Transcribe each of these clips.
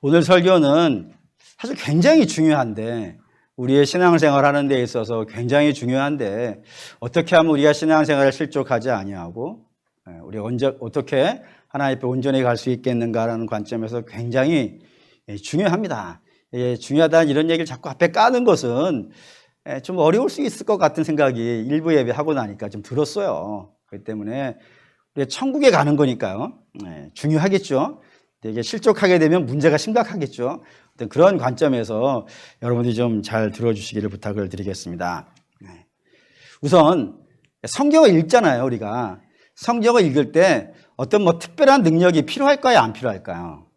오늘 설교는 사실 굉장히 중요한데, 우리의 신앙생활 하는 데 있어서 굉장히 중요한데, 어떻게 하면 우리가 신앙생활을 실족하지 아니하고 우리 어떻게 하나님 앞에 온전히 갈 수 있겠는가라는 관점에서 굉장히 중요합니다. 중요하다는 이런 얘기를 자꾸 앞에 까는 것은 좀 어려울 수 있을 것 같은 생각이 일부 예배하고 나니까 좀 들었어요. 그렇기 때문에 우리가 천국에 가는 거니까요. 중요하겠죠. 이게 실족하게 되면 문제가 심각하겠죠. 어떤 그런 관점에서 여러분들이 좀 잘 들어주시기를 부탁을 드리겠습니다. 우선 성경을 읽잖아요. 우리가 성경을 읽을 때 어떤 특별한 능력이 필요할까요? 안 필요할까요?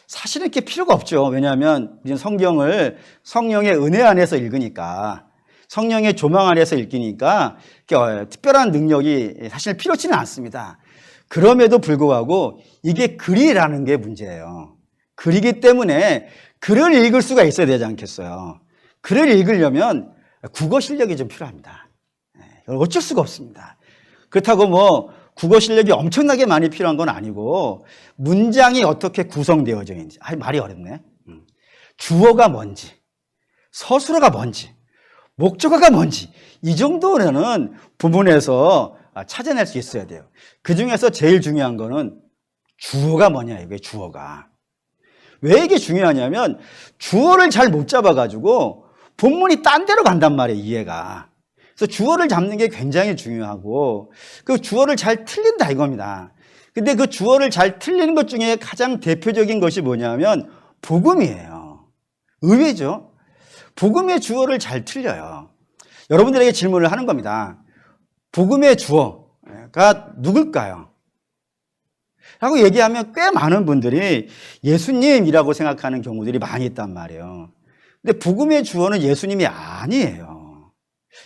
사실은 이렇게 필요가 없죠. 왜냐하면 우리는 성경을 성령의 은혜 안에서 읽으니까, 성령의 조망 안에서 읽으니까 특별한 능력이 사실 필요치는 않습니다. 그럼에도 불구하고 이게 글이라는 게 문제예요. 글이기 때문에 글을 읽을 수가 있어야 되지 않겠어요. 글을 읽으려면 국어 실력이 좀 필요합니다. 어쩔 수가 없습니다. 그렇다고 국어 실력이 엄청나게 많이 필요한 건 아니고, 문장이 어떻게 구성되어져 있는지, 말이 어렵네. 주어가 뭔지, 서술어가 뭔지, 목적어가 뭔지, 이 정도는 부분에서 찾아낼 수 있어야 돼요. 그 중에서 제일 중요한 거는 주어가 뭐냐, 이게 주어가. 왜 이게 중요하냐면, 주어를 잘 못 잡아가지고 본문이 딴 데로 간단 말이에요, 이해가. 그래서 주어를 잡는 게 굉장히 중요하고, 그 주어를 잘 틀린다 이겁니다. 근데 그 주어를 잘 틀리는 것 중에 가장 대표적인 것이 뭐냐면 복음이에요. 의외죠. 복음의 주어를 잘 틀려요. 여러분들에게 질문을 하는 겁니다. 복음의 주어가 누굴까요? 라고 얘기하면 꽤 많은 분들이 예수님이라고 생각하는 경우들이 많이 있단 말이에요. 근데 복음의 주어는 예수님이 아니에요.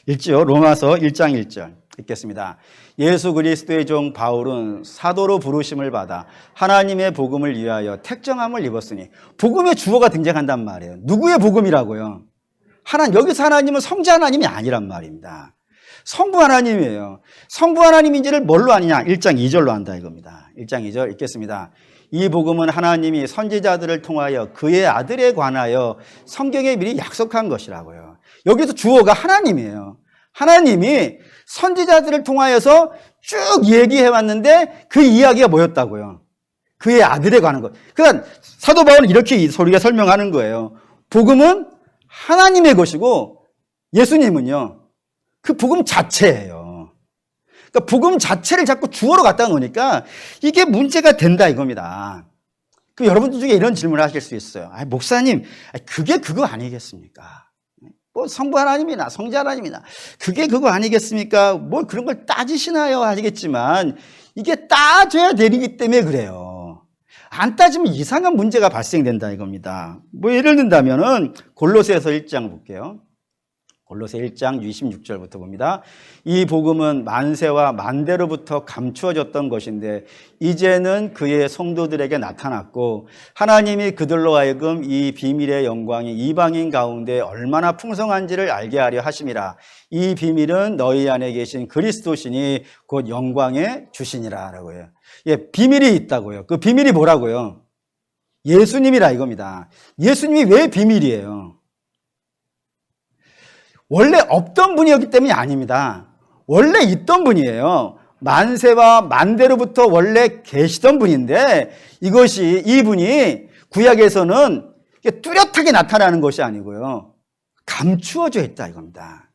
읽지요. 로마서 1장 1절 읽겠습니다. 예수 그리스도의 종 바울은 사도로 부르심을 받아 하나님의 복음을 위하여 택정함을 입었으니, 복음의 주어가 등장한단 말이에요. 누구의 복음이라고요? 여기서 하나님은 성자 하나님이 아니란 말입니다. 성부 하나님이에요. 성부 하나님인지를 뭘로 아느냐? 1장 2절로 안다 이겁니다. 1장 2절 읽겠습니다. 이 복음은 하나님이 선지자들을 통하여 그의 아들에 관하여 성경에 미리 약속한 것이라고요. 여기서 주어가 하나님이에요. 하나님이 선지자들을 통하여서 쭉 얘기해 왔는데 그 이야기가 뭐였다고요? 그의 아들에 관한 것. 그러니까 사도 바울은 이렇게 소리가 설명하는 거예요. 복음은 하나님의 것이고 예수님은요, 그 복음 자체예요. 그러니까 복음 자체를 자꾸 주어로 갖다 놓으니까 이게 문제가 된다 이겁니다. 그럼 여러분들 중에 이런 질문을 하실 수 있어요. 목사님, 그게 그거 아니겠습니까? 성부 하나님이나 성자 하나님이나 그게 그거 아니겠습니까? 그런 걸 따지시나요? 하시겠지만 이게 따져야 되기 때문에 그래요. 안 따지면 이상한 문제가 발생된다 이겁니다. 예를 든다면은 골로새서 1장 볼게요. 골로새 1장 26절부터 봅니다. 이 복음은 만세와 만대로부터 감추어졌던 것인데 이제는 그의 성도들에게 나타났고, 하나님이 그들로 하여금 이 비밀의 영광이 이방인 가운데 얼마나 풍성한지를 알게 하려 하심이라. 이 비밀은 너희 안에 계신 그리스도시니 곧 영광의 주시니라 라고 해요. 비밀이 있다고요. 그 비밀이 뭐라고요? 예수님이라 이겁니다. 예수님이 왜 비밀이에요? 원래 없던 분이었기 때문이 아닙니다. 원래 있던 분이에요. 만세와 만대로부터 원래 계시던 분인데, 이분이 구약에서는 뚜렷하게 나타나는 것이 아니고요, 감추어져 있다 이겁니다.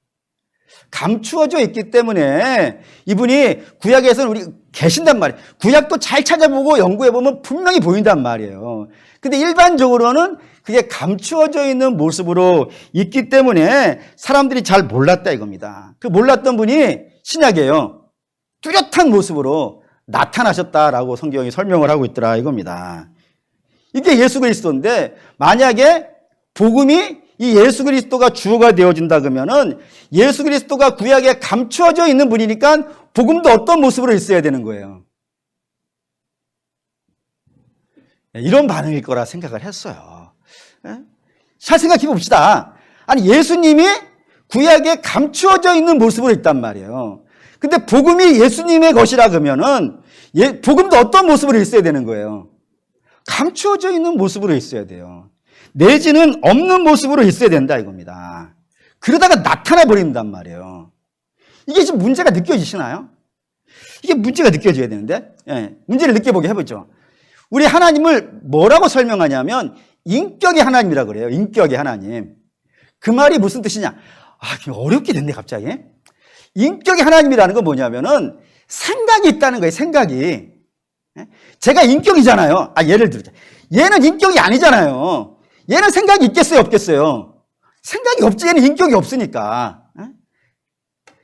감추어져 있기 때문에 이분이 구약에서는 우리 계신단 말이에요. 구약도 잘 찾아보고 연구해보면 분명히 보인단 말이에요. 근데 일반적으로는 그게 감추어져 있는 모습으로 있기 때문에 사람들이 잘 몰랐다 이겁니다. 그 몰랐던 분이 신약이에요. 뚜렷한 모습으로 나타나셨다라고 성경이 설명을 하고 있더라 이겁니다. 이게 예수 그리스도인데, 만약에 복음이 이 예수 그리스도가 주어가 되어진다 그러면은 예수 그리스도가 구약에 감추어져 있는 분이니까 복음도 어떤 모습으로 있어야 되는 거예요. 이런 반응일 거라 생각을 했어요. 잘 생각해 봅시다. 예수님이 구약에 감추어져 있는 모습으로 있단 말이에요. 근데 복음이 예수님의 것이라 그러면은 복음도 어떤 모습으로 있어야 되는 거예요? 감추어져 있는 모습으로 있어야 돼요. 내지는 없는 모습으로 있어야 된다 이겁니다. 그러다가 나타나 버린단 말이에요. 이게 지금 문제가 느껴지시나요? 이게 문제가 느껴져야 되는데, 예, 문제를 느껴보게 해보죠. 우리 하나님을 뭐라고 설명하냐면 인격의 하나님이라고 그래요. 인격의 하나님. 그 말이 무슨 뜻이냐? 어렵게 됐네 갑자기. 인격의 하나님이라는 건 뭐냐면은 생각이 있다는 거예요. 생각이. 제가 인격이잖아요. 예를 들자. 얘는 인격이 아니잖아요. 얘는 생각이 있겠어요, 없겠어요? 생각이 없지. 얘는 인격이 없으니까.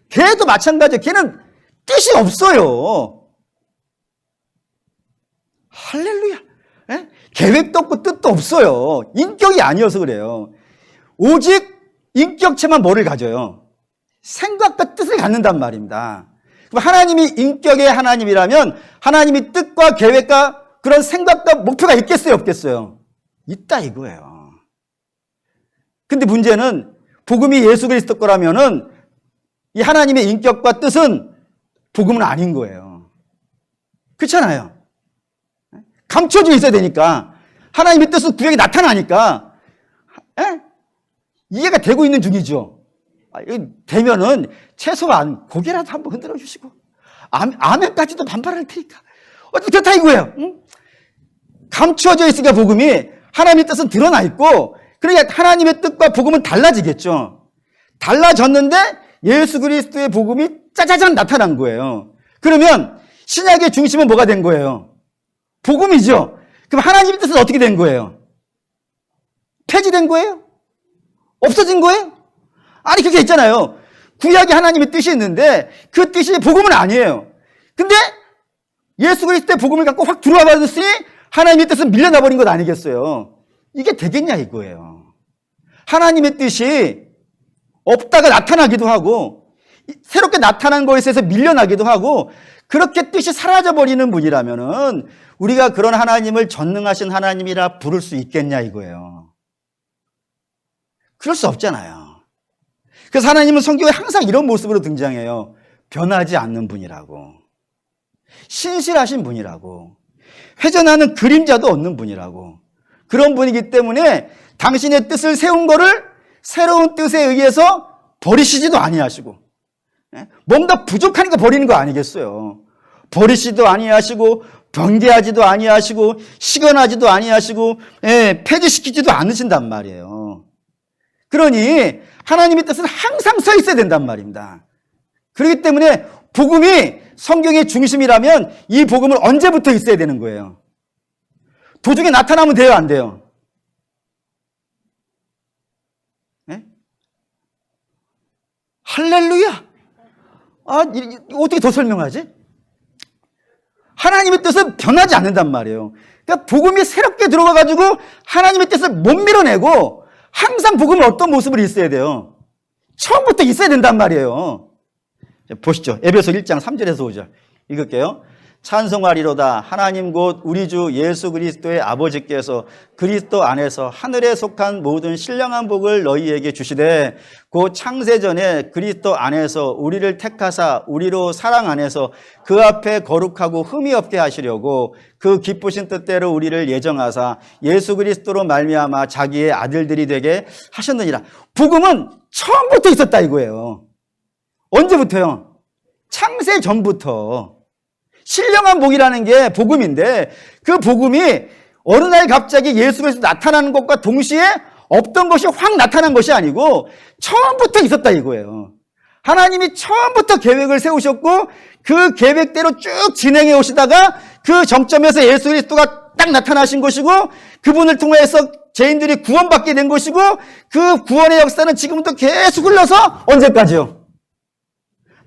걔도 마찬가지예요. 걔는 뜻이 없어요. 할렐루야. 계획도 없고 뜻도 없어요. 인격이 아니어서 그래요. 오직 인격체만 뭐를 가져요? 생각과 뜻을 갖는단 말입니다. 하나님이 인격의 하나님이라면 하나님이 뜻과 계획과 그런 생각과 목표가 있겠어요, 없겠어요? 있다 이거예요. 근데 문제는 복음이 예수 그리스도 거라면은 이 하나님의 인격과 뜻은 복음은 아닌 거예요. 그렇잖아요. 감춰져 있어야 되니까 하나님의 뜻은 구약에 나타나니까 이해가 되고 있는 중이죠. 되면은 최소한 고개라도 한번 흔들어 주시고 아멘까지도 반발할 테니까 어떻게 그렇다 이거예요. 응? 감추어져 있으니까 복음이 하나님의 뜻은 드러나 있고 그러니까 하나님의 뜻과 복음은 달라지겠죠. 달라졌는데 예수 그리스도의 복음이 짜자잔 나타난 거예요. 그러면 신약의 중심은 뭐가 된 거예요? 복음이죠. 그럼 하나님의 뜻은 어떻게 된 거예요? 폐지된 거예요? 없어진 거예요? 아니 그게 있잖아요. 구약에 하나님의 뜻이 있는데 그 뜻이 복음은 아니에요. 근데 예수 그리스도의 복음을 갖고 확 들어와 버렸으니 하나님의 뜻은 밀려나 버린 것 아니겠어요? 이게 되겠냐 이거예요. 하나님의 뜻이 없다가 나타나기도 하고 새롭게 나타난 것에 있어서 밀려나기도 하고 그렇게 뜻이 사라져버리는 분이라면은 우리가 그런 하나님을 전능하신 하나님이라 부를 수 있겠냐 이거예요. 그럴 수 없잖아요. 그래서 하나님은 성경에 항상 이런 모습으로 등장해요. 변하지 않는 분이라고. 신실하신 분이라고. 회전하는 그림자도 없는 분이라고. 그런 분이기 때문에 당신의 뜻을 세운 거를 새로운 뜻에 의해서 버리시지도 아니하시고 뭔가 부족하니까 버리는 거 아니겠어요. 버리시지도 아니하시고 변개하지도 아니하시고 시건하지도 아니하시고 폐지시키지도 않으신단 말이에요. 그러니 하나님의 뜻은 항상 서 있어야 된단 말입니다. 그렇기 때문에 복음이 성경의 중심이라면 이 복음은 언제부터 있어야 되는 거예요? 도중에 나타나면 돼요, 안 돼요? 네? 할렐루야! 어떻게 더 설명하지? 하나님의 뜻은 변하지 않는단 말이에요. 그러니까 복음이 새롭게 들어가가지고 하나님의 뜻을 못 밀어내고 항상 복음은 어떤 모습으로 있어야 돼요? 처음부터 있어야 된단 말이에요. 보시죠. 에베소 1장 3절에서 5절 읽을게요. 찬송하리로다 하나님 곧 우리 주 예수 그리스도의 아버지께서 그리스도 안에서 하늘에 속한 모든 신령한 복을 너희에게 주시되 곧 창세전에 그리스도 안에서 우리를 택하사 우리로 사랑 안에서 그 앞에 거룩하고 흠이 없게 하시려고 그 기쁘신 뜻대로 우리를 예정하사 예수 그리스도로 말미암아 자기의 아들들이 되게 하셨느니라. 복음은 처음부터 있었다 이거예요. 언제부터요? 창세 전부터. 신령한 복이라는 게 복음인데 그 복음이 어느 날 갑자기 예수 그리스도 나타나는 것과 동시에 없던 것이 확 나타난 것이 아니고 처음부터 있었다 이거예요. 하나님이 처음부터 계획을 세우셨고 그 계획대로 쭉 진행해 오시다가 그 정점에서 예수 그리스도가 딱 나타나신 것이고 그분을 통해서 죄인들이 구원받게 된 것이고 그 구원의 역사는 지금부터 계속 흘러서 언제까지요?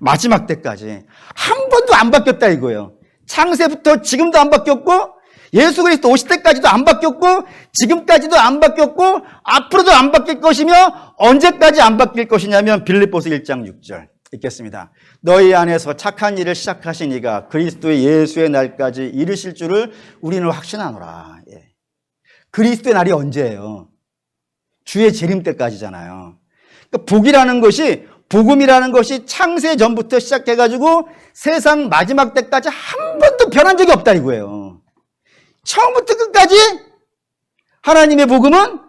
마지막 때까지 한 번도 안 바뀌었다 이거예요. 창세부터 지금도 안 바뀌었고 예수 그리스도 오실 때까지도 안 바뀌었고 지금까지도 안 바뀌었고 앞으로도 안 바뀔 것이며 언제까지 안 바뀔 것이냐면 빌립보서 1장 6절 읽겠습니다. 너희 안에서 착한 일을 시작하신 이가 그리스도의 예수의 날까지 이르실 줄을 우리는 확신하노라. 그리스도의 날이 언제예요? 주의 재림 때까지잖아요. 그러니까 복이라는 것이 복음이라는 것이 창세 전부터 시작해가지고 세상 마지막 때까지 한 번도 변한 적이 없다 이거예요. 처음부터 끝까지 하나님의 복음은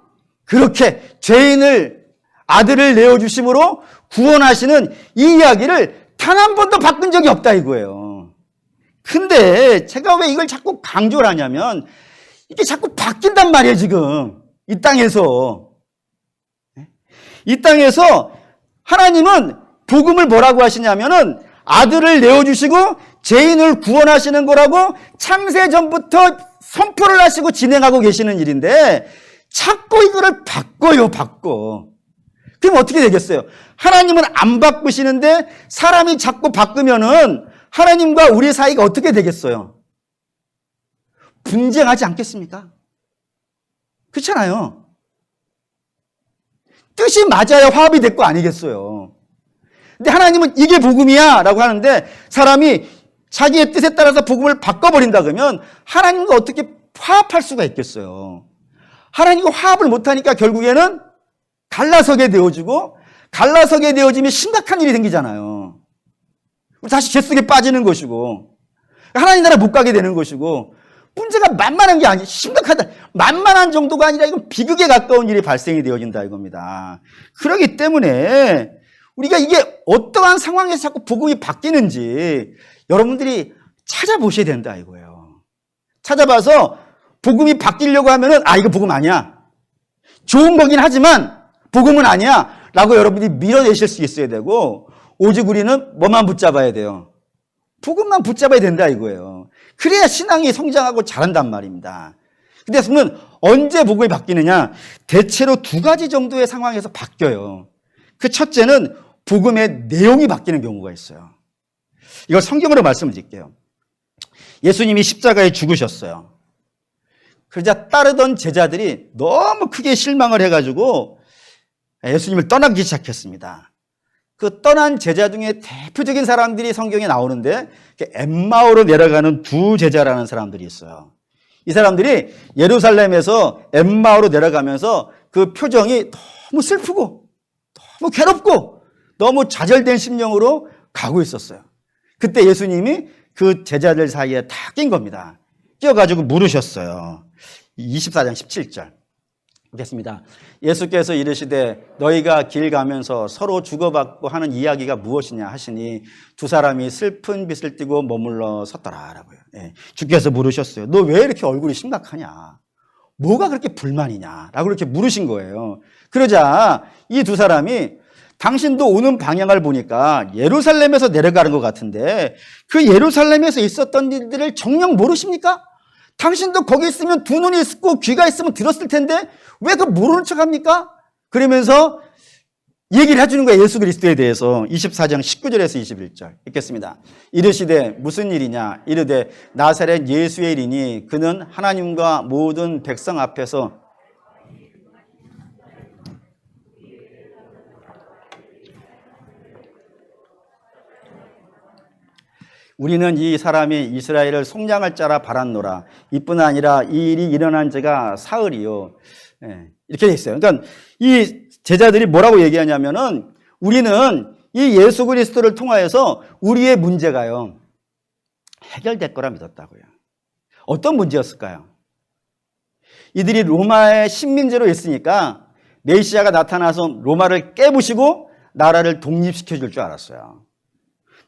그렇게 죄인을 아들을 내어주심으로 구원하시는 이 이야기를 단 한 번도 바꾼 적이 없다 이거예요. 근데 제가 왜 이걸 자꾸 강조를 하냐면 이게 자꾸 바뀐단 말이에요 지금 이 땅에서. 이 땅에서 하나님은 복음을 뭐라고 하시냐면은 아들을 내어주시고 죄인을 구원하시는 거라고 창세전부터 선포를 하시고 진행하고 계시는 일인데 자꾸 이거를 바꿔. 그럼 어떻게 되겠어요? 하나님은 안 바꾸시는데 사람이 자꾸 바꾸면은 하나님과 우리 사이가 어떻게 되겠어요? 분쟁하지 않겠습니까? 그렇잖아요. 뜻이 맞아야 화합이 될 거 아니겠어요. 근데 하나님은 이게 복음이야 라고 하는데 사람이 자기의 뜻에 따라서 복음을 바꿔버린다 그러면 하나님과 어떻게 화합할 수가 있겠어요. 하나님과 화합을 못하니까 결국에는 갈라서게 되어지고 갈라서게 되어지면 심각한 일이 생기잖아요. 다시 죄 속에 빠지는 것이고 하나님 나라 못 가게 되는 것이고 문제가 만만한 게 아니에요. 심각하다. 만만한 정도가 아니라 이건 비극에 가까운 일이 발생이 되어진다 이겁니다. 그렇기 때문에 우리가 이게 어떠한 상황에서 자꾸 복음이 바뀌는지 여러분들이 찾아보셔야 된다 이거예요. 찾아봐서 복음이 바뀌려고 하면은 이거 복음 아니야. 좋은 거긴 하지만 복음은 아니야 라고 여러분들이 밀어내실 수 있어야 되고 오직 우리는 뭐만 붙잡아야 돼요? 복음만 붙잡아야 된다 이거예요. 그래야 신앙이 성장하고 자란단 말입니다. 근데 그러면 언제 복음이 바뀌느냐? 대체로 두 가지 정도의 상황에서 바뀌어요. 그 첫째는 복음의 내용이 바뀌는 경우가 있어요. 이걸 성경으로 말씀을 드릴게요. 예수님이 십자가에 죽으셨어요. 그러자 따르던 제자들이 너무 크게 실망을 해가지고 예수님을 떠나기 시작했습니다. 그 떠난 제자 중에 대표적인 사람들이 성경에 나오는데 엠마오로 내려가는 두 제자라는 사람들이 있어요. 이 사람들이 예루살렘에서 엠마오로 내려가면서 그 표정이 너무 슬프고 너무 괴롭고 너무 좌절된 심령으로 가고 있었어요. 그때 예수님이 그 제자들 사이에 다 낀 겁니다. 끼어가지고 물으셨어요. 24장 17절 보겠습니다. 예수께서 이르시되 너희가 길 가면서 서로 주고받고 하는 이야기가 무엇이냐 하시니 두 사람이 슬픈 빛을 띠고 머물러 섰더라라고요. 주께서 물으셨어요. 너 왜 이렇게 얼굴이 심각하냐? 뭐가 그렇게 불만이냐? 라고 이렇게 물으신 거예요. 그러자 이 두 사람이 당신도 오는 방향을 보니까 예루살렘에서 내려가는 것 같은데 그 예루살렘에서 있었던 일들을 정녕 모르십니까? 당신도 거기 있으면 두 눈이 있고 귀가 있으면 들었을 텐데 왜 그 모르는 척 합니까? 그러면서 얘기를 해주는 거예요. 예수 그리스도에 대해서. 24장 19절에서 21절 읽겠습니다. 이르시되 무슨 일이냐? 이르되 나사렛 예수의 일이니 그는 하나님과 모든 백성 앞에서 우리는 이 사람이 이스라엘을 속량할 자라 바랐노라. 이뿐 아니라 이 일이 일어난 지가 사흘이요. 이렇게 돼 있어요. 그러니까 이 제자들이 뭐라고 얘기하냐면은 우리는 이 예수 그리스도를 통하여서 우리의 문제가요 해결될 거라 믿었다고요. 어떤 문제였을까요? 이들이 로마의 식민지로 있으니까 메시아가 나타나서 로마를 깨부시고 나라를 독립시켜 줄 줄 알았어요.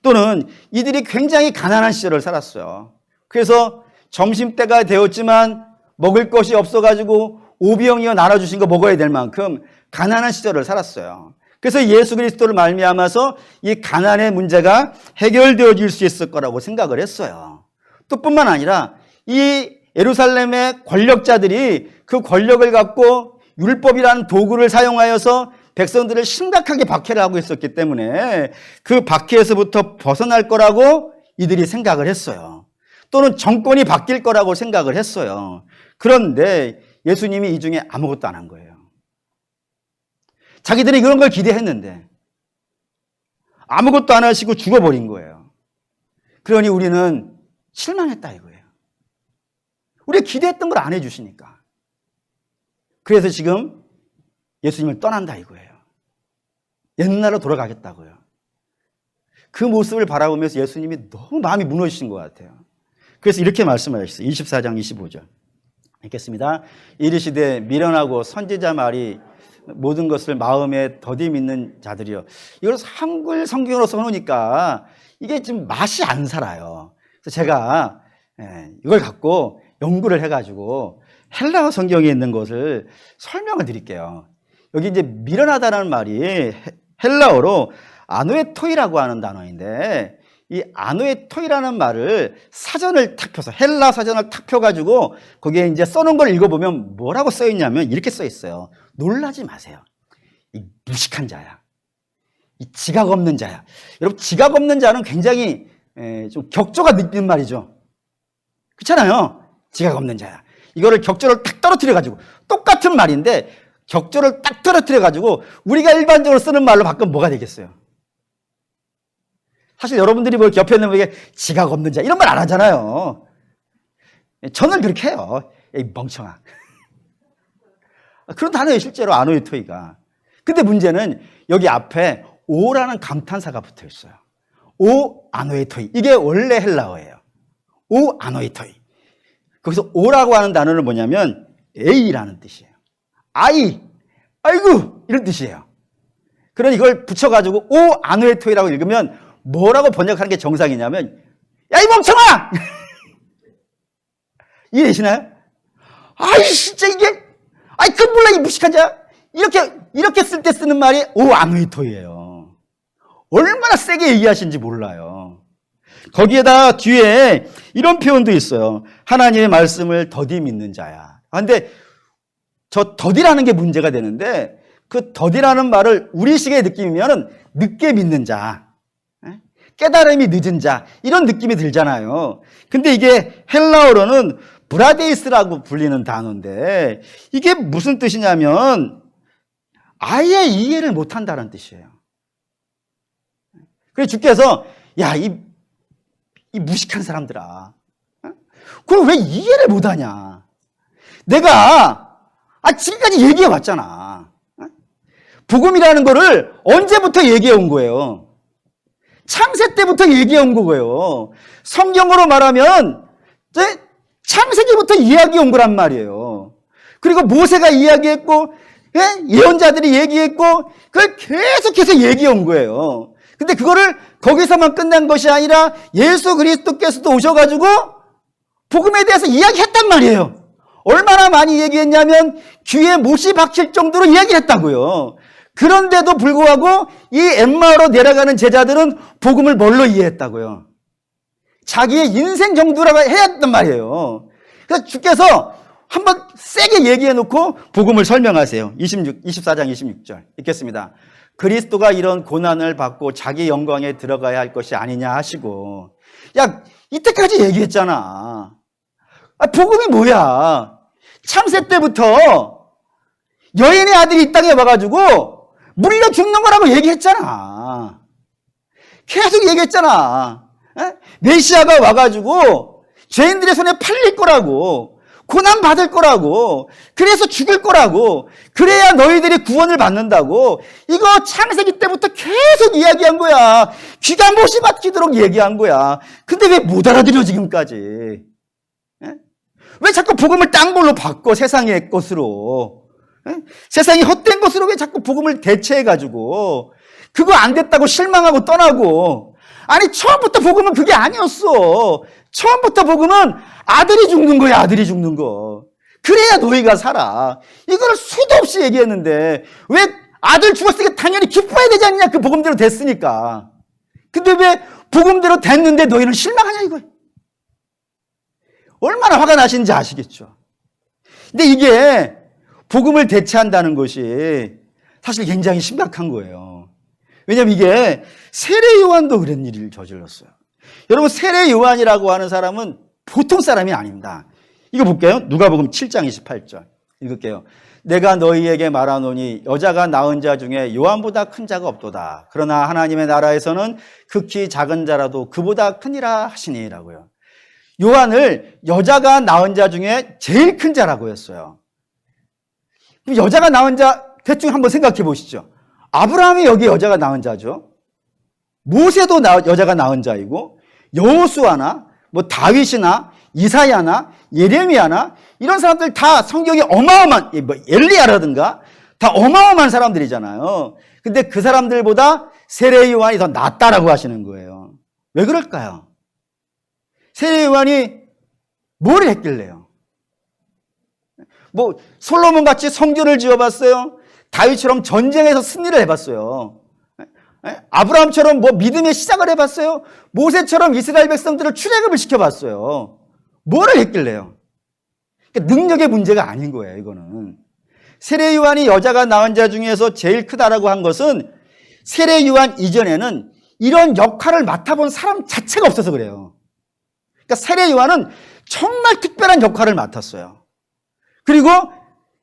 또는 이들이 굉장히 가난한 시절을 살았어요. 그래서 점심때가 되었지만 먹을 것이 없어가지고 오병이어 나눠주신 거 먹어야 될 만큼 가난한 시절을 살았어요. 그래서 예수 그리스도를 말미암아서 이 가난의 문제가 해결되어질 수 있을 거라고 생각을 했어요. 또 뿐만 아니라 이 예루살렘의 권력자들이 그 권력을 갖고 율법이라는 도구를 사용하여서 백성들을 심각하게 박해를 하고 있었기 때문에 그 박해에서부터 벗어날 거라고 이들이 생각을 했어요. 또는 정권이 바뀔 거라고 생각을 했어요. 그런데 예수님이 이 중에 아무것도 안 한 거예요. 자기들이 그런 걸 기대했는데 아무것도 안 하시고 죽어버린 거예요. 그러니 우리는 실망했다 이거예요. 우리가 기대했던 걸 안 해주시니까. 그래서 지금 예수님을 떠난다 이거예요. 옛날로 돌아가겠다고요. 그 모습을 바라보면서 예수님이 너무 마음이 무너지신 것 같아요. 그래서 이렇게 말씀하셨어요. 24장 25절. 읽겠습니다. 이르시되 미련하고 선지자 말이 모든 것을 마음에 더디 믿는 자들이요. 이걸 한글 성경으로 써놓으니까 이게 좀 맛이 안 살아요. 그래서 제가 이걸 갖고 연구를 해가지고 헬라어 성경에 있는 것을 설명을 드릴게요. 여기 이제 미련하다는 말이 헬라어로 아노에토이라고 하는 단어인데, 이 아노에토이라는 말을 사전을 탁 펴서, 헬라 사전을 탁 펴가지고 거기에 이제 써놓은 걸 읽어보면 뭐라고 써있냐면 이렇게 써있어요. 놀라지 마세요. 이 무식한 자야. 이 지각 없는 자야. 여러분, 지각 없는 자는 굉장히 좀 격조가 느끼는 말이죠. 그렇잖아요. 지각 없는 자야. 이거를 격조를 탁 떨어뜨려가지고, 똑같은 말인데 격조를 딱 떨어뜨려가지고 우리가 일반적으로 쓰는 말로 바꾸면 뭐가 되겠어요? 사실 여러분들이 뭐 옆에 있는 분에게 지각 없는 자 이런 말 안 하잖아요. 저는 그렇게 해요. 이 멍청아. 그런 단어예요, 실제로 아노에토이가. 근데 문제는 여기 앞에 오라는 감탄사가 붙어 있어요. 오 아노에토이. 이게 원래 헬라어예요. 오 아노에토이. 거기서 오라고 하는 단어는 뭐냐면 에이라는 뜻이에요. 아이, 아이고 이런 뜻이에요. 그러니 이걸 붙여가지고 오 아노에토이라고 읽으면 뭐라고 번역하는 게 정상이냐면, 야, 이 멍청아! 이해되시나요? 아이, 진짜 이게, 아이, 그 몰라, 이 무식한 자. 이렇게 쓸 때 쓰는 말이 오 아노이토이예요. 얼마나 세게 얘기하시는지 몰라요. 거기에다 뒤에 이런 표현도 있어요. 하나님의 말씀을 더디 믿는 자야. 근데 저 더디라는 게 문제가 되는데, 그 더디라는 말을 우리식의 느낌이면 늦게 믿는 자. 깨달음이 늦은 자, 이런 느낌이 들잖아요. 근데 이게 헬라어로는 브라데이스라고 불리는 단어인데, 이게 무슨 뜻이냐면 아예 이해를 못한다는 뜻이에요. 그래서 주께서 야, 이 무식한 사람들아, 그걸 왜 이해를 못하냐? 내가 지금까지 얘기해 왔잖아. 복음이라는 거를 언제부터 얘기해 온 거예요? 창세 때부터 얘기해 온 거고요. 성경으로 말하면 창세기부터 이야기해 온 거란 말이에요. 그리고 모세가 이야기했고, 예언자들이 얘기했고, 그걸 계속해서 얘기해 온 거예요. 근데 그거를 거기서만 끝난 것이 아니라 예수 그리스도께서도 오셔가지고 복음에 대해서 이야기했단 말이에요. 얼마나 많이 얘기했냐면 귀에 못이 박힐 정도로 이야기를 했다고요. 그런데도 불구하고 이 엠마오로 내려가는 제자들은 복음을 뭘로 이해했다고요? 자기의 인생 정도라고 해야 했단 말이에요. 그래서 주께서 한번 세게 얘기해 놓고 복음을 설명하세요. 24장 26절 읽겠습니다. 그리스도가 이런 고난을 받고 자기 영광에 들어가야 할 것이 아니냐 하시고, 야, 이때까지 얘기했잖아. 복음이 뭐야? 창세 때부터 여인의 아들이 이 땅에 와가지고 물려 죽는 거라고 얘기했잖아. 계속 얘기했잖아. 메시아가 와가지고 죄인들의 손에 팔릴 거라고, 고난 받을 거라고, 그래서 죽을 거라고, 그래야 너희들이 구원을 받는다고. 이거 창세기 때부터 계속 이야기한 거야. 귀가 못이 박히도록 얘기한 거야. 근데 왜 못 알아들여 지금까지? 왜 자꾸 복음을 딴 걸로 바꿔, 세상의 것으로? 세상이 헛된 것으로 왜 자꾸 복음을 대체해가지고 그거 안 됐다고 실망하고 떠나고. 아니, 처음부터 복음은 그게 아니었어. 처음부터 복음은 아들이 죽는 거야, 아들이 죽는 거. 그래야 너희가 살아. 이걸 수도 없이 얘기했는데 왜 아들 죽었으니까 당연히 기뻐해야 되지 않냐, 그 복음대로 됐으니까. 근데 왜 복음대로 됐는데 너희는 실망하냐 이거야. 얼마나 화가 나시는지 아시겠죠. 근데 이게 복음을 대체한다는 것이 사실 굉장히 심각한 거예요. 왜냐하면 이게 세례 요한도 그런 일을 저질렀어요. 여러분, 세례 요한이라고 하는 사람은 보통 사람이 아닙니다. 이거 볼게요. 누가복음 7장 28절 읽을게요. 내가 너희에게 말하노니 여자가 낳은 자 중에 요한보다 큰 자가 없도다. 그러나 하나님의 나라에서는 극히 작은 자라도 그보다 크니라 하시니라고요. 요한을 여자가 낳은 자 중에 제일 큰 자라고 했어요. 여자가 낳은 자 대충 한번 생각해 보시죠. 아브라함이 여기 여자가 낳은 자죠. 모세도 여자가 낳은 자이고, 여호수아나 뭐 다윗이나 이사야나 예레미야나 이런 사람들 다 성경이 어마어마한, 엘리야라든가 다 어마어마한 사람들이잖아요. 근데 그 사람들보다 세례 요한이 더 낫다라고 하시는 거예요. 왜 그럴까요? 세례 요한이 뭘 했길래요? 뭐 솔로몬 같이 성전을 지어봤어요? 다윗처럼 전쟁에서 승리를 해봤어요? 아브라함처럼 뭐 믿음의 시작을 해봤어요? 모세처럼 이스라엘 백성들을 출애굽을 시켜봤어요? 뭐를 했길래요? 그러니까 능력의 문제가 아닌 거예요, 이거는. 세례 요한이 여자가 낳은 자 중에서 제일 크다라고 한 것은 세례 요한 이전에는 이런 역할을 맡아본 사람 자체가 없어서 그래요. 그러니까 세례 요한은 정말 특별한 역할을 맡았어요. 그리고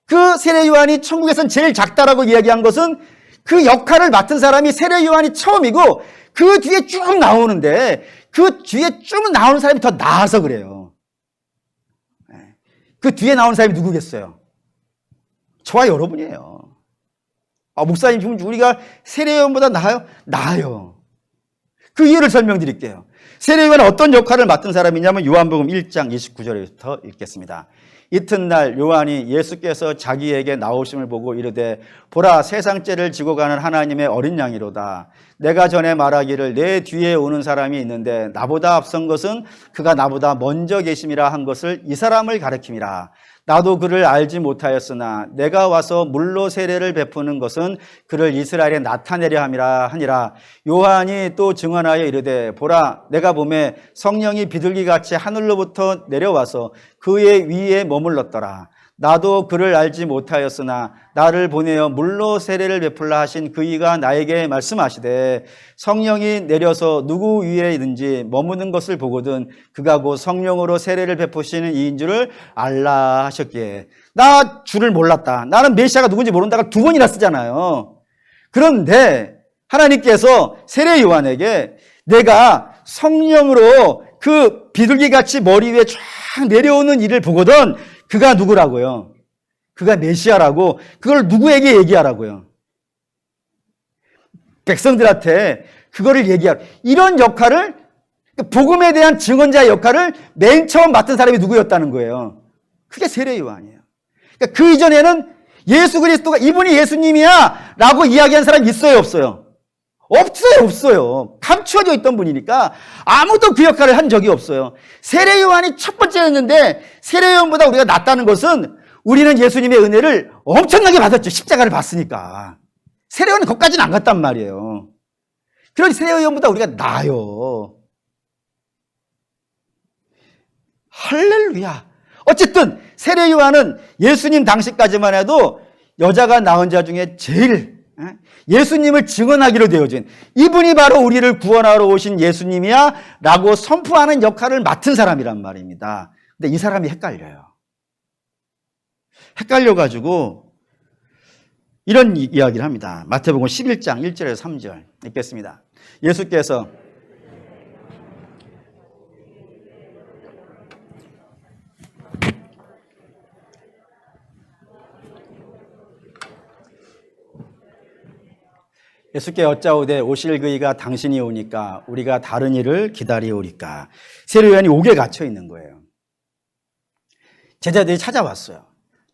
그 세례 요한이 천국에선 제일 작다라고 이야기한 것은 그 역할을 맡은 사람이 세례 요한이 처음이고 그 뒤에 쭉 나오는데 그 뒤에 쭉 나오는 사람이 더 나아서 그래요. 그 뒤에 나오는 사람이 누구겠어요? 저와 여러분이에요. 목사님, 지금 우리가 세례 요한보다 나아요? 나아요. 그 이유를 설명드릴게요. 세례 요한은 어떤 역할을 맡은 사람이냐면 요한복음 1장 29절부터 읽겠습니다. 이튿날 요한이 예수께서 자기에게 나오심을 보고 이르되 보라 세상 죄를 지고 가는 하나님의 어린 양이로다. 내가 전에 말하기를 내 뒤에 오는 사람이 있는데 나보다 앞선 것은 그가 나보다 먼저 계심이라 한 것을 이 사람을 가리킴이라. 나도 그를 알지 못하였으나 내가 와서 물로 세례를 베푸는 것은 그를 이스라엘에 나타내려 함이라 하니라. 요한이 또 증언하여 이르되 보라 내가 보매 성령이 비둘기같이 하늘로부터 내려와서 그의 위에 머물렀더라. 나도 그를 알지 못하였으나 나를 보내어 물로 세례를 베풀라 하신 그이가 나에게 말씀하시되 성령이 내려서 누구 위에 있는지 머무는 것을 보거든 그가 곧 성령으로 세례를 베푸시는 이인 줄을 알라 하셨기에. 나 줄을 몰랐다. 나는 메시아가 누군지 모른다가 두 번이나 쓰잖아요. 그런데 하나님께서 세례 요한에게 내가 성령으로 그 비둘기같이 머리 위에 쫙 내려오는 일을 보거든 그가 누구라고요? 그가 메시아라고. 그걸 누구에게 얘기하라고요? 백성들한테 그거를 얘기하라. 이런 역할을, 복음에 대한 증언자의 역할을 맨 처음 맡은 사람이 누구였다는 거예요? 그게 세례 요한이에요. 그러니까 그 이전에는 예수 그리스도가 이분이 예수님이야 라고 이야기한 사람이 있어요, 없어요? 없어요. 감추어져 있던 분이니까 아무도 그 역할을 한 적이 없어요. 세례 요한이 첫 번째였는데 세례 요한보다 우리가 낫다는 것은 우리는 예수님의 은혜를 엄청나게 받았죠. 십자가를 봤으니까. 세례 요한은 거기까지는 안 갔단 말이에요. 그러니 세례 요한보다 우리가 나아요. 할렐루야. 어쨌든 세례 요한은 예수님 당시까지만 해도 여자가 낳은 자 중에 제일 예수님을 증언하기로 되어진 이분이 바로 우리를 구원하러 오신 예수님이야 라고 선포하는 역할을 맡은 사람이란 말입니다. 근데 이 사람이 헷갈려요. 헷갈려가지고 이런 이야기를 합니다. 마태복음 11장 1절에서 3절 읽겠습니다. 예수께서 예수께 여짜오되 오실 그이가 당신이 오니까 우리가 다른 일을 기다리오리까. 세례 요한이 옥에 갇혀 있는 거예요. 제자들이 찾아왔어요.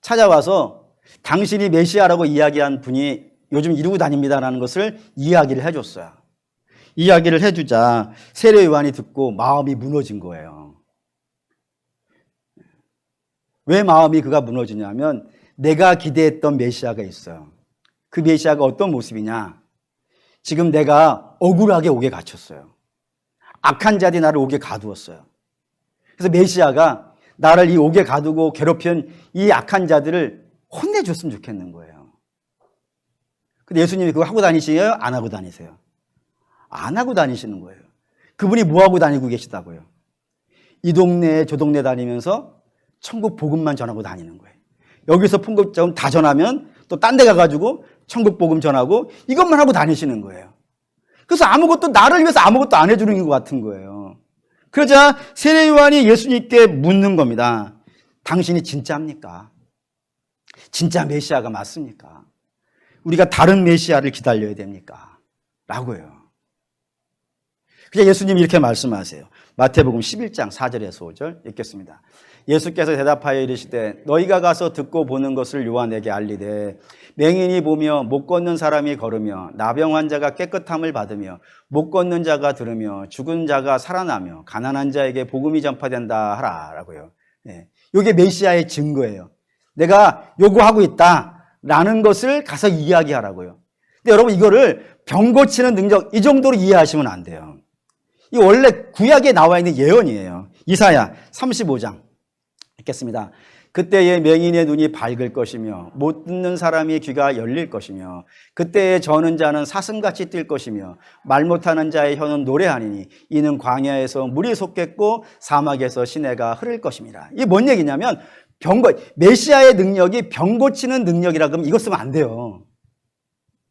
찾아와서 당신이 메시아라고 이야기한 분이 요즘 이루고 다닙니다라는 것을 이야기를 해줬어요. 이야기를 해주자 세례 요한이 듣고 마음이 무너진 거예요. 왜 마음이 그가 무너지냐면 내가 기대했던 메시아가 있어요. 그 메시아가 어떤 모습이냐? 지금 내가 억울하게 옥에 갇혔어요. 악한 자들이 나를 옥에 가두었어요. 그래서 메시아가 나를 이 옥에 가두고 괴롭힌 이 악한 자들을 혼내줬으면 좋겠는 거예요. 근데 예수님이 그거 하고 다니시나요? 안 하고 다니세요? 안 하고 다니시는 거예요. 그분이 뭐 하고 다니고 계시다고요? 이 동네 저 동네 다니면서 천국 복음만 전하고 다니는 거예요. 여기서 풍급점 다 전하면 또 딴 데 가가지고 천국 복음 전하고 이것만 하고 다니시는 거예요. 그래서 아무것도 나를 위해서 아무것도 안 해주는 것 같은 거예요. 그러자 세례 요한이 예수님께 묻는 겁니다. 당신이 진짜입니까? 진짜 메시아가 맞습니까? 우리가 다른 메시아를 기다려야 됩니까? 라고요. 그래서 예수님이 이렇게 말씀하세요. 마태복음 11장 4절에서 5절 읽겠습니다. 예수께서 대답하여 이르시되 너희가 가서 듣고 보는 것을 요한에게 알리되 맹인이 보며 못 걷는 사람이 걸으며 나병 환자가 깨끗함을 받으며 못 걷는 자가 들으며 죽은 자가 살아나며 가난한 자에게 복음이 전파된다 하라라고요. 이게 메시아의 증거예요. 내가 요구하고 있다라는 것을 가서 이야기하라고요. 근데 여러분 이거를 병 고치는 능력 이 정도로 이해하시면 안 돼요. 이 원래 구약에 나와 있는 예언이에요. 이사야 35장 읽겠습니다. 그때에 맹인의 눈이 밝을 것이며 못 듣는 사람의 귀가 열릴 것이며 그때에 저는 자는 사슴같이 뛸 것이며 말 못하는 자의 혀는 노래하니니 이는 광야에서 물이 솟겠고 사막에서 시내가 흐를 것입니다. 이게 뭔 얘기냐면 메시아의 능력이 병 고치는 능력이라 그러면 이거 쓰면 안 돼요.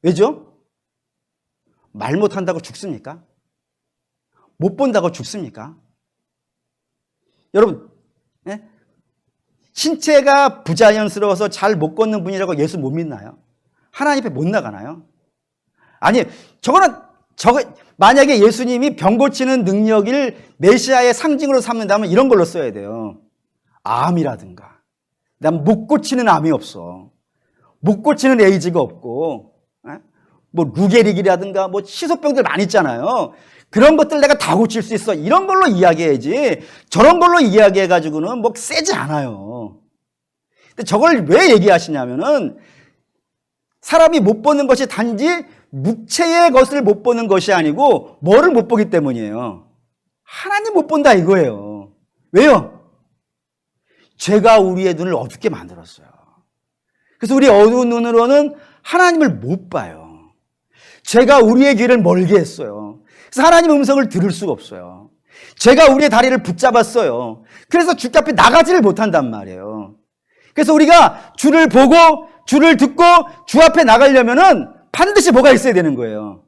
왜죠? 말 못한다고 죽습니까? 못 본다고 죽습니까? 여러분 신체가 부자연스러워서 잘 못 걷는 분이라고 예수 못 믿나요? 하나님 앞에 못 나가나요? 아니, 만약에 예수님이 병 고치는 능력을 메시아의 상징으로 삼는다면 이런 걸로 써야 돼요. 암이라든가. 난 못 고치는 암이 없어. 못 고치는 에이즈가 없고, 뭐 루게릭이라든가 뭐 시소병들 많이 있잖아요. 그런 것들 내가 다 고칠 수 있어. 이런 걸로 이야기해야지. 저런 걸로 이야기해가지고는 뭐 세지 않아요. 근데 저걸 왜 얘기하시냐면은 사람이 못 보는 것이 단지 묵체의 것을 못 보는 것이 아니고 뭐를 못 보기 때문이에요. 하나님 못 본다 이거예요. 왜요? 죄가 우리의 눈을 어둡게 만들었어요. 그래서 우리 어두운 눈으로는 하나님을 못 봐요. 죄가 우리의 귀를 멀게 했어요. 그래서 하나님의 음성을 들을 수가 없어요. 죄가 우리의 다리를 붙잡았어요. 그래서 주께 앞에 나가지를 못한단 말이에요. 그래서 우리가 주를 보고 주를 듣고 주 앞에 나가려면은 반드시 뭐가 있어야 되는 거예요.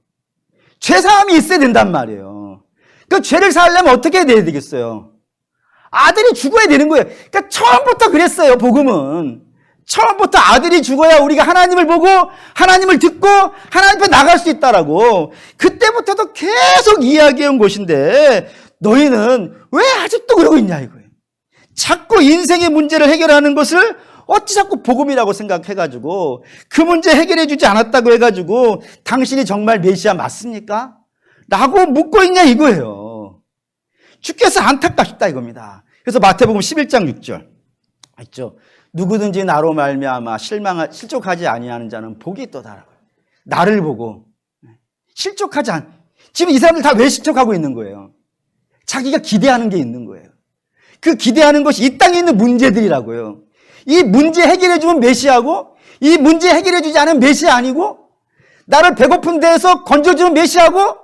죄사함이 있어야 된단 말이에요. 그 죄를 사하려면 어떻게 해야 되겠어요? 아들이 죽어야 되는 거예요. 그러니까 처음부터 그랬어요. 복음은. 처음부터 아들이 죽어야 우리가 하나님을 보고 하나님을 듣고 하나님 앞에 나갈 수 있다라고. 그때부터도 계속 이야기해온 것인데 너희는 왜 아직도 그러고 있냐 이거예요. 자꾸 인생의 문제를 해결하는 것을 어찌 자꾸 복음이라고 생각해가지고 그 문제 해결해 주지 않았다고 해가지고 당신이 정말 메시아 맞습니까? 라고 묻고 있냐 이거예요. 주께서 안타깝다 이겁니다. 그래서 마태복음 11장 6절 있죠. 누구든지 나로 말미암아 실족하지 아니하는 자는 복이 있도다라고요. 나를 보고 실족하지 않. 지금 이 사람들 다 왜 실족하고 있는 거예요? 자기가 기대하는 게 있는 거예요. 그 기대하는 것이 이 땅에 있는 문제들이라고요. 이 문제 해결해 주면 메시아고 이 문제 해결해 주지 않으면 메시아 아니고 나를 배고픈 데에서 건져주면 메시아고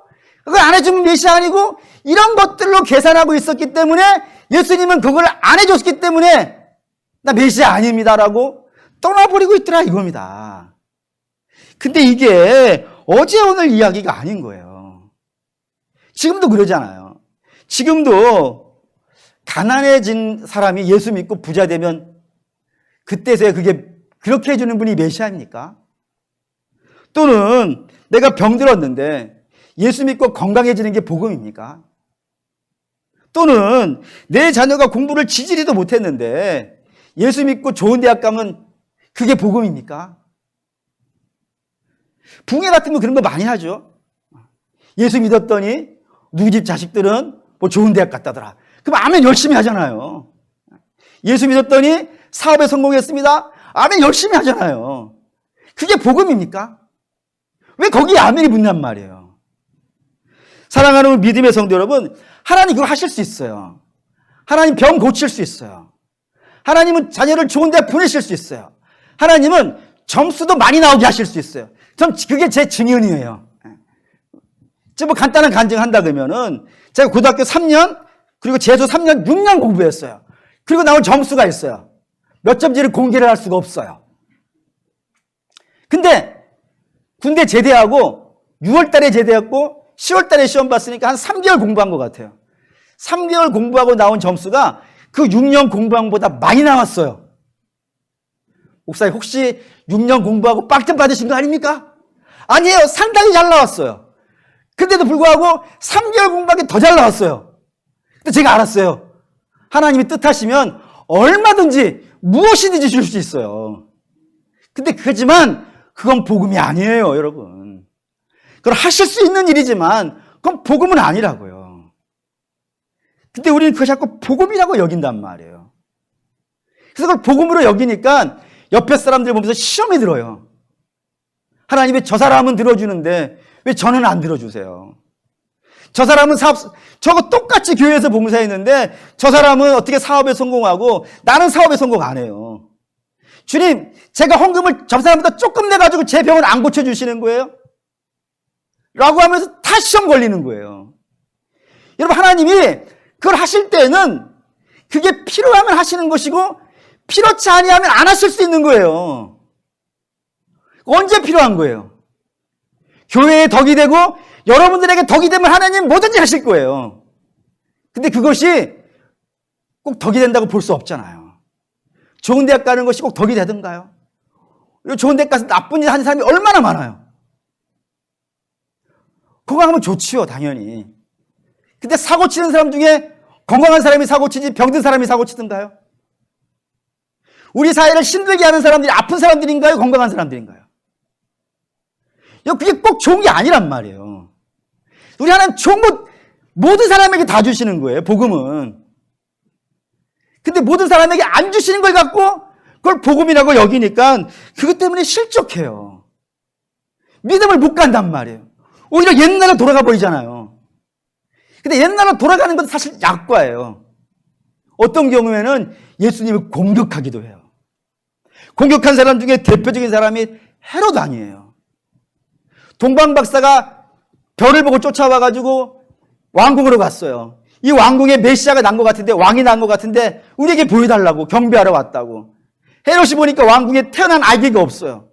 그걸 안 해주면 메시아 아니고 이런 것들로 계산하고 있었기 때문에 예수님은 그걸 안 해줬기 때문에 나 메시아 아닙니다라고 떠나버리고 있더라 이겁니다. 근데 이게 어제 오늘 이야기가 아닌 거예요. 지금도 그러잖아요. 지금도 가난해진 사람이 예수 믿고 부자 되면 그때서야 그게 그렇게 해주는 분이 메시아입니까? 또는 내가 병들었는데 예수 믿고 건강해지는 게 복음입니까? 또는 내 자녀가 공부를 지지리도 못했는데 예수 믿고 좋은 대학 가면 그게 복음입니까? 붕해 같은 거 그런 거 많이 하죠. 예수 믿었더니 누구 집 자식들은 뭐 좋은 대학 갔다더라. 그럼 아멘 열심히 하잖아요. 예수 믿었더니 사업에 성공했습니다. 아멘 열심히 하잖아요. 그게 복음입니까? 왜 거기에 아멘이 붙냔 말이에요. 사랑하는 믿음의 성도 여러분, 하나님 그거 하실 수 있어요. 하나님 병 고칠 수 있어요. 하나님은 자녀를 좋은 데 보내실 수 있어요. 하나님은 점수도 많이 나오게 하실 수 있어요. 전 그게 제 증언이에요. 제가 뭐 간단한 간증한다 그러면은 제가 고등학교 3년 그리고 재수 3년 6년 공부했어요. 그리고 나온 점수가 있어요. 몇 점지를 공개를 할 수가 없어요. 근데 군대 제대하고 6월 달에 제대했고 10월 달에 시험 봤으니까 한 3개월 공부한 것 같아요. 3개월 공부하고 나온 점수가 그 6년 공부한 것보다 많이 나왔어요. 목사님 혹시 6년 공부하고 빵점 받으신 거 아닙니까? 아니에요. 상당히 잘 나왔어요. 근데도 불구하고 3개월 공부하기 더 잘 나왔어요. 근데 제가 알았어요. 하나님이 뜻하시면 얼마든지 무엇이든지 줄 수 있어요. 근데 그렇지만 그건 복음이 아니에요, 여러분. 그건 하실 수 있는 일이지만 그건 복음은 아니라고요. 근데 우리는 그걸 자꾸 복음이라고 여긴단 말이에요. 그래서 그걸 복음으로 여기니까 옆에 사람들 보면서 시험이 들어요. 하나님이 저 사람은 들어주는데 왜 저는 안 들어주세요? 저 사람은 저거 똑같이 교회에서 봉사했는데 저 사람은 어떻게 사업에 성공하고 나는 사업에 성공 안 해요. 주님, 제가 헌금을 저 사람보다 조금 내가지고 제 병을 안 고쳐주시는 거예요? 라고 하면서 다 시험 걸리는 거예요. 여러분, 하나님이 그걸 하실 때는 그게 필요하면 하시는 것이고 필요치 아니하면 안 하실 수 있는 거예요. 언제 필요한 거예요? 교회에 덕이 되고 여러분들에게 덕이 되면 하나님 뭐든지 하실 거예요. 근데 그것이 꼭 덕이 된다고 볼 수 없잖아요. 좋은 대학 가는 것이 꼭 덕이 되던가요? 그리고 좋은 대학 가서 나쁜 일 하는 사람이 얼마나 많아요. 건강하면 좋지요, 당연히. 근데 사고 치는 사람 중에 건강한 사람이 사고 치지 병든 사람이 사고 치던가요? 우리 사회를 힘들게 하는 사람들이 아픈 사람들인가요? 건강한 사람들인가요? 그게 꼭 좋은 게 아니란 말이에요. 우리 하나님 좋은 것 모든 사람에게 다 주시는 거예요, 복음은. 근데 모든 사람에게 안 주시는 걸 갖고 그걸 복음이라고 여기니까 그것 때문에 실족해요. 믿음을 못 간단 말이에요. 오히려 옛날로 돌아가 버리잖아요. 근데 옛날로 돌아가는 건 사실 약과예요. 어떤 경우에는 예수님을 공격하기도 해요. 공격한 사람 중에 대표적인 사람이 헤롯 왕이에요. 동방박사가 별을 보고 쫓아와가지고 왕궁으로 갔어요. 이 왕궁에 메시아가 난 것 같은데, 왕이 난 것 같은데 우리에게 보여달라고 경배하러 왔다고. 헤롯이 보니까 왕궁에 태어난 아기가 없어요.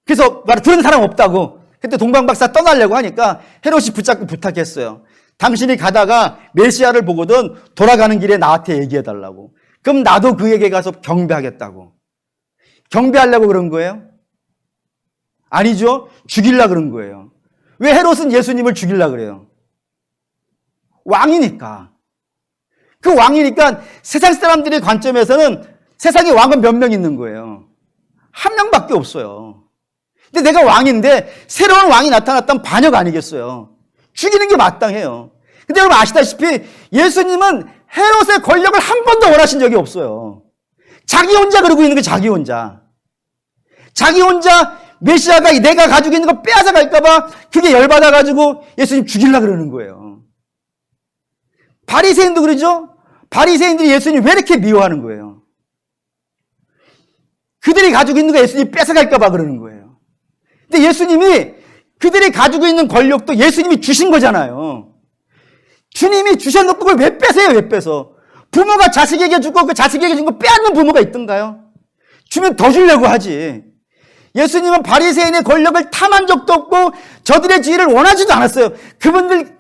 그래서 들은 사람 없다고. 그때 동방박사 떠나려고 하니까 헤롯이 붙잡고 부탁했어요. 당신이 가다가 메시아를 보거든 돌아가는 길에 나한테 얘기해달라고. 그럼 나도 그에게 가서 경배하겠다고. 경배하려고 그런 거예요? 아니죠. 죽이려고 그런 거예요. 왜 헤롯은 예수님을 죽이려고 그래요? 왕이니까. 그 왕이니까 세상 사람들의 관점에서는 세상에 왕은 몇 명 있는 거예요? 한 명밖에 없어요. 근데 내가 왕인데 새로운 왕이 나타났다면 반역 아니겠어요? 죽이는 게 마땅해요. 근데 여러분 아시다시피 예수님은 헤롯의 권력을 한 번도 원하신 적이 없어요. 자기 혼자 그러고 있는 게 자기 혼자. 자기 혼자 메시아가 내가 가지고 있는 거 빼앗아 갈까봐 그게 열받아가지고 예수님 죽이려고 그러는 거예요. 바리새인도 그러죠? 바리새인들이 예수님 왜 이렇게 미워하는 거예요? 그들이 가지고 있는 거 예수님 뺏어 갈까봐 그러는 거예요. 근데 예수님이 그들이 가지고 있는 권력도 예수님이 주신 거잖아요. 주님이 주셔놓고 그걸 왜 뺏어요? 왜 뺏어? 부모가 자식에게 주고 그 자식에게 준 거 빼앗는 부모가 있던가요? 주면 더 주려고 하지. 예수님은 바리새인의 권력을 탐한 적도 없고 저들의 지위를 원하지도 않았어요.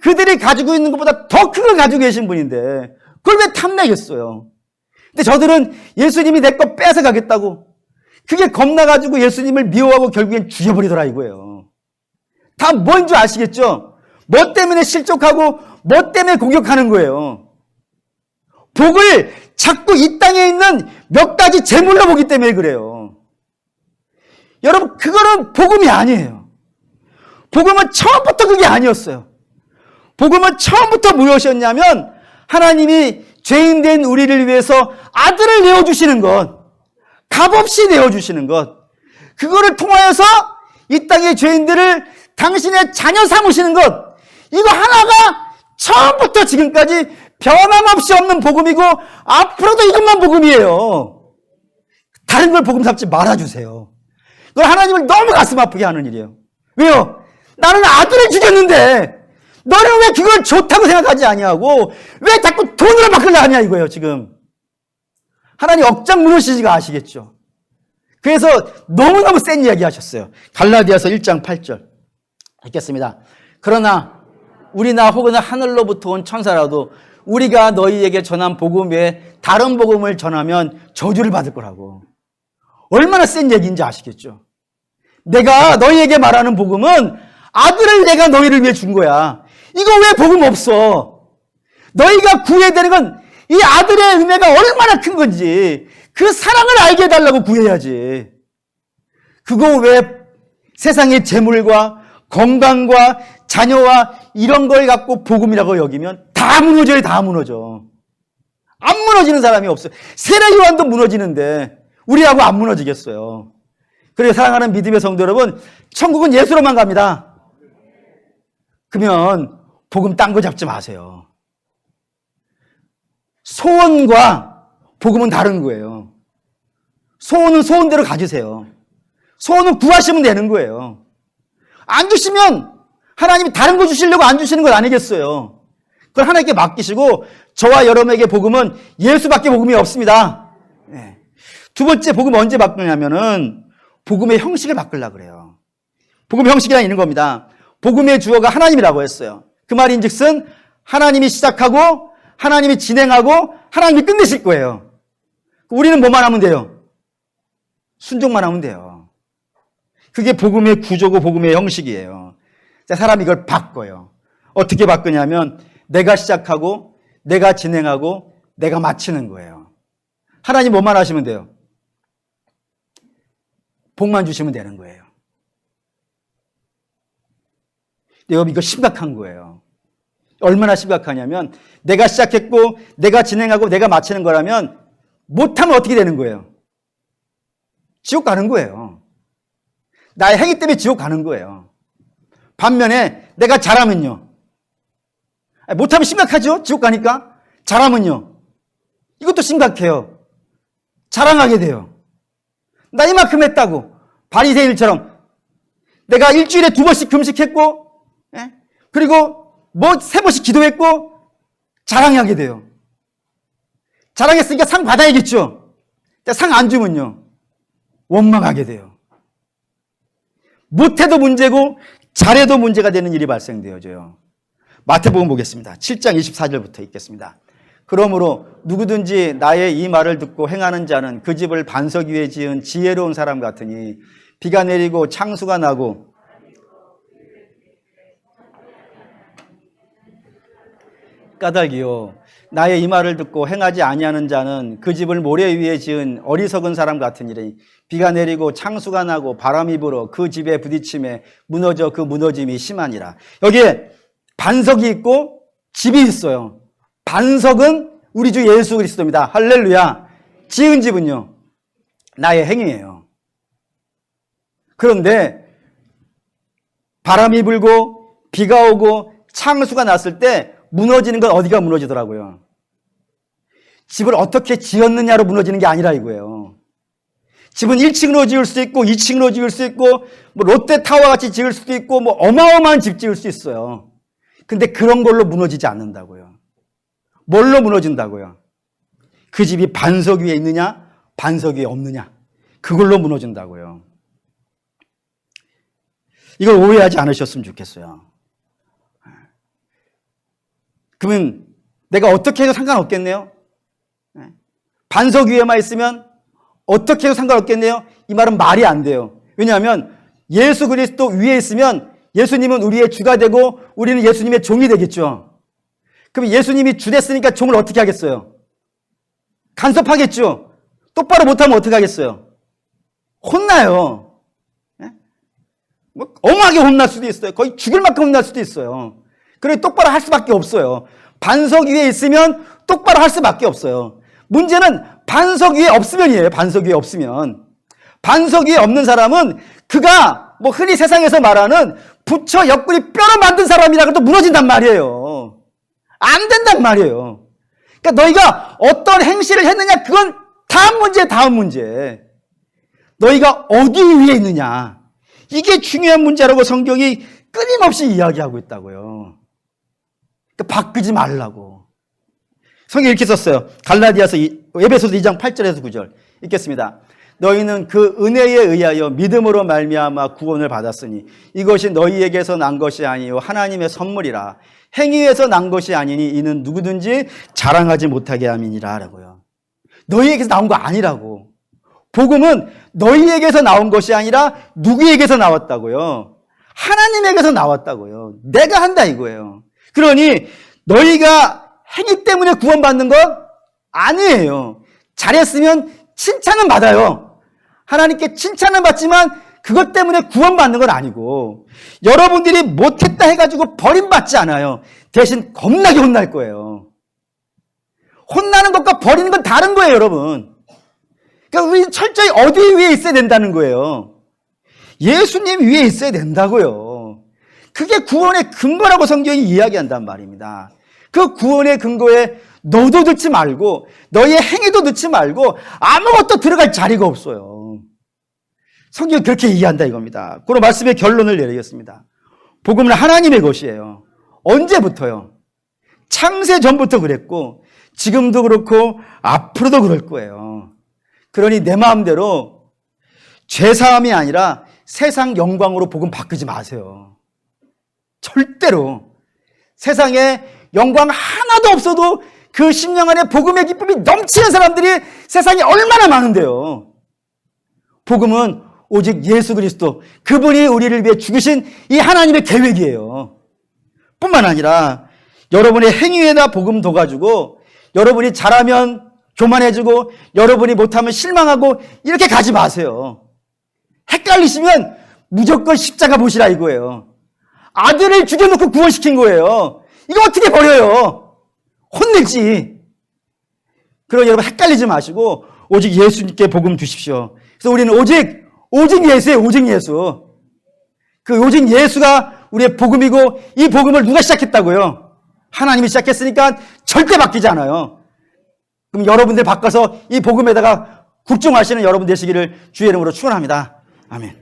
그들이 가지고 있는 것보다 더 큰 걸 가지고 계신 분인데 그걸 왜 탐내겠어요? 근데 저들은 예수님이 내 거 뺏어 가겠다고 그게 겁나가지고 예수님을 미워하고 결국엔 죽여버리더라 이거예요. 다 뭔 줄 아시겠죠? 뭐 때문에 실족하고 뭐 때문에 공격하는 거예요? 복을 자꾸 이 땅에 있는 몇 가지 재물로 보기 때문에 그래요. 여러분, 그거는 복음이 아니에요. 복음은 처음부터 그게 아니었어요. 복음은 처음부터 무엇이었냐면 하나님이 죄인된 우리를 위해서 아들을 내어주시는 것, 값없이 내어주시는 것, 그거를 통하여서 이 땅의 죄인들을 당신의 자녀 삼으시는 것, 이거 하나가 처음부터 지금까지 변함없이 없는 복음이고 앞으로도 이것만 복음이에요. 다른 걸 복음 삼지 말아주세요. 그건 하나님을 너무 가슴 아프게 하는 일이에요. 왜요? 나는 아들을 죽였는데 너는 왜 그걸 좋다고 생각하지 아니하고 왜 자꾸 돈으로 바꾸려 하냐 이거예요 지금. 하나님 억장 무너지지가 아시겠죠. 그래서 너무너무 센 이야기 하셨어요. 갈라디아서 1장 8절 읽겠습니다. 그러나 우리나 혹은 하늘로부터 온 천사라도 우리가 너희에게 전한 복음 외에 다른 복음을 전하면 저주를 받을 거라고. 얼마나 센 얘기인지 아시겠죠? 내가 너희에게 말하는 복음은 아들을 내가 너희를 위해 준 거야. 이거 왜 복음 없어? 너희가 구해야 되는 건 이 아들의 은혜가 얼마나 큰 건지 그 사랑을 알게 해달라고 구해야지. 그거 왜 세상의 재물과 건강과 자녀와 이런 걸 갖고 복음이라고 여기면 다 무너져요. 다 무너져. 안 무너지는 사람이 없어요. 세례 요한도 무너지는데 우리하고 안 무너지겠어요. 그래서 사랑하는 믿음의 성도 여러분, 천국은 예수로만 갑니다. 그러면 복음 딴 거 잡지 마세요. 소원과 복음은 다른 거예요. 소원은 소원대로 가지세요. 소원은 구하시면 되는 거예요. 안 주시면 하나님이 다른 거 주시려고 안 주시는 건 아니겠어요. 그걸 하나님께 맡기시고 저와 여러분에게 복음은 예수밖에 복음이 없습니다. 네. 두 번째 복음 언제 바꾸냐면은 복음의 형식을 바꾸려고 그래요. 복음의 형식이란 있는 겁니다. 복음의 주어가 하나님이라고 했어요. 그 말인즉슨 하나님이 시작하고 하나님이 진행하고 하나님이 끝내실 거예요. 우리는 뭐만 하면 돼요? 순종만 하면 돼요. 그게 복음의 구조고 복음의 형식이에요. 사람이 이걸 바꿔요. 어떻게 바꾸냐면 내가 시작하고 내가 진행하고 내가 마치는 거예요. 하나님 뭐만 하시면 돼요? 복만 주시면 되는 거예요. 여러분 이거 심각한 거예요. 얼마나 심각하냐면 내가 시작했고 내가 진행하고 내가 마치는 거라면 못하면 어떻게 되는 거예요? 지옥 가는 거예요. 나의 행위 때문에 지옥 가는 거예요. 반면에 내가 잘하면요. 못하면 심각하죠? 지옥 가니까. 잘하면요. 이것도 심각해요. 자랑하게 돼요. 나 이만큼 했다고. 바리새인처럼 내가 일주일에 2번씩 금식했고 그리고 뭐 3번씩 기도했고 자랑하게 돼요. 자랑했으니까 상 받아야겠죠. 상 안 주면요. 원망하게 돼요. 못해도 문제고 잘해도 문제가 되는 일이 발생되어져요. 마태복음 보겠습니다. 7장 24절부터 읽겠습니다. 그러므로 누구든지 나의 이 말을 듣고 행하는 자는 그 집을 반석 위에 지은 지혜로운 사람 같으니 비가 내리고 창수가 나고 까닭이요 나의 이 말을 듣고 행하지 아니하는 자는 그 집을 모래 위에 지은 어리석은 사람 같으니라. 비가 내리고 창수가 나고 바람이 불어 그 집에 부딪힘에 무너져 그 무너짐이 심하니라. 여기에 반석이 있고 집이 있어요. 반석은 우리 주 예수 그리스도입니다. 할렐루야. 지은 집은요 나의 행위예요. 그런데 바람이 불고 비가 오고 창수가 났을 때 무너지는 건 어디가 무너지더라고요? 집을 어떻게 지었느냐로 무너지는 게 아니라 이거예요. 집은 1층으로 지을 수 있고 2층으로 지을 수 있고 뭐 롯데타워 같이 지을 수도 있고 뭐 어마어마한 집 지을 수 있어요. 근데 그런 걸로 무너지지 않는다고요. 뭘로 무너진다고요? 그 집이 반석 위에 있느냐 반석 위에 없느냐 그걸로 무너진다고요. 이걸 오해하지 않으셨으면 좋겠어요. 그러면 내가 어떻게 해도 상관없겠네요? 반석 위에만 있으면 어떻게 해도 상관없겠네요? 이 말은 말이 안 돼요. 왜냐하면 예수 그리스도 위에 있으면 예수님은 우리의 주가 되고 우리는 예수님의 종이 되겠죠. 그럼 예수님이 주 됐으니까 종을 어떻게 하겠어요? 간섭하겠죠. 똑바로 못하면 어떻게 하겠어요? 혼나요. 뭐 엄하게 혼날 수도 있어요. 거의 죽일 만큼 혼날 수도 있어요. 그래 똑바로 할 수밖에 없어요. 반석 위에 있으면 똑바로 할 수밖에 없어요. 문제는 반석 위에 없으면이에요. 반석 위에 없으면. 반석 위에 없는 사람은 그가 뭐 흔히 세상에서 말하는 부처 옆구리 뼈로 만든 사람이라고 또 무너진단 말이에요. 안 된단 말이에요. 그러니까 너희가 어떤 행실을 했느냐 그건 다음 문제 다음 문제. 너희가 어디 위에 있느냐 이게 중요한 문제라고 성경이 끊임없이 이야기하고 있다고요. 바꾸지 말라고. 성경이 이렇게 썼어요. 갈라디아서 에베소서 2장 8절에서 9절 읽겠습니다. 너희는 그 은혜에 의하여 믿음으로 말미암아 구원을 받았으니 이것이 너희에게서 난 것이 아니요 하나님의 선물이라. 행위에서 난 것이 아니니 이는 누구든지 자랑하지 못하게 함이니라 라고요. 너희에게서 나온 거 아니라고. 복음은 너희에게서 나온 것이 아니라 누구에게서 나왔다고요? 하나님에게서 나왔다고요. 내가 한다 이거예요. 그러니 너희가 행위 때문에 구원받는 것 아니에요. 잘했으면 칭찬은 받아요. 하나님께 칭찬은 받지만 그것 때문에 구원받는 건 아니고, 여러분들이 못했다 해가지고 버림받지 않아요. 대신 겁나게 혼날 거예요. 혼나는 것과 버리는 건 다른 거예요, 여러분. 그러니까 우리 철저히 어디 위에 있어야 된다는 거예요. 예수님 위에 있어야 된다고요. 그게 구원의 근거라고 성경이 이야기한단 말입니다. 그 구원의 근거에 너도 넣지 말고 너의 행위도 넣지 말고 아무것도 들어갈 자리가 없어요. 성경이 그렇게 이해한다 이겁니다. 그런 말씀의 결론을 내리겠습니다. 복음은 하나님의 것이에요. 언제부터요? 창세 전부터 그랬고 지금도 그렇고 앞으로도 그럴 거예요. 그러니 내 마음대로 죄사함이 아니라 세상 영광으로 복음 바꾸지 마세요. 절대로. 세상에 영광 하나도 없어도 그 심령 안에 복음의 기쁨이 넘치는 사람들이 세상에 얼마나 많은데요. 복음은 오직 예수 그리스도, 그분이 우리를 위해 죽으신 이 하나님의 계획이에요. 뿐만 아니라 여러분의 행위에다 복음 둬가지고 여러분이 잘하면 교만해지고 여러분이 못하면 실망하고 이렇게 가지 마세요. 헷갈리시면 무조건 십자가 보시라 이거예요. 아들을 죽여놓고 구원시킨 거예요. 이거 어떻게 버려요? 혼내지. 그러니 여러분 헷갈리지 마시고 오직 예수님께 복음 두십시오. 그래서 우리는 오직 예수예요. 오직 예수. 그 오직 예수가 우리의 복음이고 이 복음을 누가 시작했다고요? 하나님이 시작했으니까 절대 바뀌지 않아요. 그럼 여러분들 바꿔서 이 복음에다가 굴종하시는 여러분 되시기를 주의 이름으로 축원합니다. 아멘.